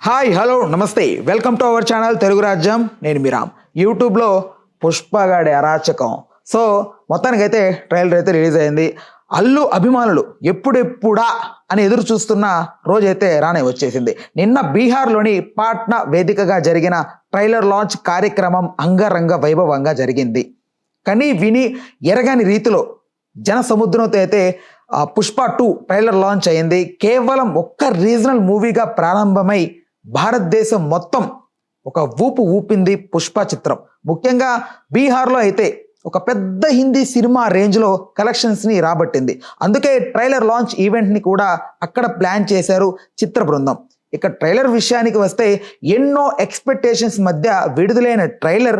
Hi hello నమస్తే welcome to our channel Telugu రాజ్యం. నేను మీరామ్. యూట్యూబ్లో పుష్పగాడి అరాచకం. సో మొత్తానికైతే ట్రైలర్ అయితే రిలీజ్ అయింది. అల్లు అభిమానులు ఎప్పుడెప్పుడా అని ఎదురు చూస్తున్న రోజైతే రానే వచ్చేసింది. నిన్న బీహార్లోని పాట్నా వేదికగా జరిగిన ట్రైలర్ లాంచ్ కార్యక్రమం అంగరంగ వైభవంగా జరిగింది. కని విని ఎరగని రీతిలో జన సముద్రంతో అయితే పుష్ప 2 ట్రైలర్ లాంచ్ అయింది. కేవలం ఒక్క రీజనల్ మూవీగా ప్రారంభమై భారతదేశం మొత్తం ఒక ఊపు ఊపింది పుష్ప చిత్రం. ముఖ్యంగా బీహార్లో అయితే ఒక పెద్ద హిందీ సినిమా రేంజ్లో కలెక్షన్స్ని రాబట్టింది. అందుకే ట్రైలర్ లాంచ్ ఈవెంట్ని కూడా అక్కడ ప్లాన్ చేశారు చిత్ర బృందం. ఇక ట్రైలర్ విషయానికి వస్తే ఎన్నో ఎక్స్పెక్టేషన్స్ మధ్య విడుదలైన ట్రైలర్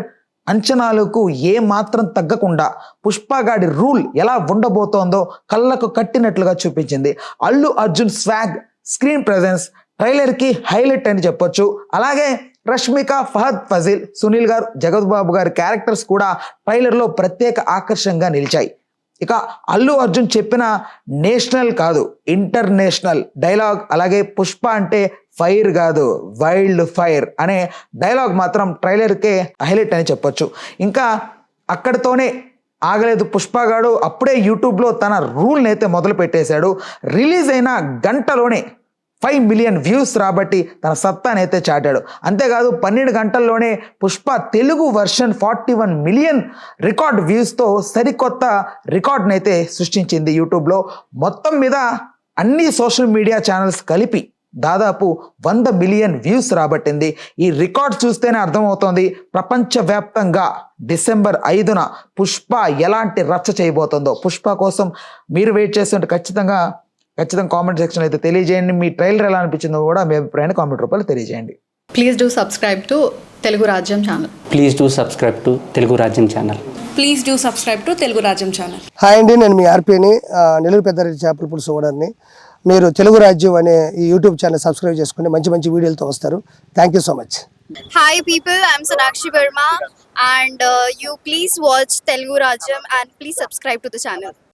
అంచనాలకు ఏ మాత్రం తగ్గకుండా పుష్పగాడి రూల్ ఎలా ఉండబోతోందో కళ్ళకు కట్టినట్లుగా చూపించింది. Allu Arjun swag, screen presence ట్రైలర్కి హైలైట్ అని చెప్పొచ్చు. అలాగే రష్మిక, ఫహద్ ఫజిల్, సునీల్ గారు, జగత్ బాబు గారి క్యారెక్టర్స్ కూడా ట్రైలర్లో ప్రత్యేక ఆకర్షణగా నిలిచాయి. ఇక అల్లు అర్జున్ చెప్పిన నేషనల్ కాదు ఇంటర్నేషనల్ డైలాగ్, అలాగే పుష్ప అంటే ఫైర్ కాదు వైల్డ్ ఫైర్ అనే డైలాగ్ మాత్రం ట్రైలర్కే హైలైట్ అని చెప్పొచ్చు. ఇంకా అక్కడితోనే ఆగలేదు పుష్పగాడు. అప్పుడే యూట్యూబ్లో తన రూల్ని అయితే మొదలు పెట్టేశాడు. రిలీజ్ అయిన గంటలోనే 5 మిలియన్ వ్యూస్ రాబట్టి తన సత్తాని అయితే చాటాడు. అంతేకాదు 12 గంటల్లోనే Pushpa Telugu version 41 million record వ్యూస్తో సరికొత్త రికార్డ్ని అయితే సృష్టించింది యూట్యూబ్లో. మొత్తం మీద అన్ని సోషల్ మీడియా ఛానల్స్ కలిపి దాదాపు 100 మిలియన్ వ్యూస్ రాబట్టింది. ఈ రికార్డ్ చూస్తేనే అర్థమవుతోంది ప్రపంచవ్యాప్తంగా డిసెంబర్ 5న పుష్ప ఎలాంటి రచ్చ చేయబోతుందో. పుష్ప కోసం మీరు వెయిట్ చేస్తుంటే ఖచ్చితంగా కామెంట్ సెక్షన్ అయితే తెలియజేయండి. మీ ట్రైలర్ ఎలా అనిపించిందో కూడా మీ అభిప్రాయాన్ని కామెంట్ రూపంలో తెలియజేయండి. Please do subscribe to Telugu Rajyam channel. Please do subscribe to Telugu Rajyam channel. Please do subscribe to Telugu Rajyam channel. Hi అండి, నేను మీ ఆర్పీని, నెల్లూరు పెద్దారెడ్డి చేపల పులుసు ఓనర్ని. మీరు తెలుగు రాజ్యం అనే ఈ యూట్యూబ్ ఛానల్ సబ్స్క్రైబ్ చేసుకుని మంచి మంచి వీడియోలతో వస్తారు. Thank you so much. Hi people, I'm Sonakshi Verma and you please watch Telugu Rajyam and please subscribe to the channel.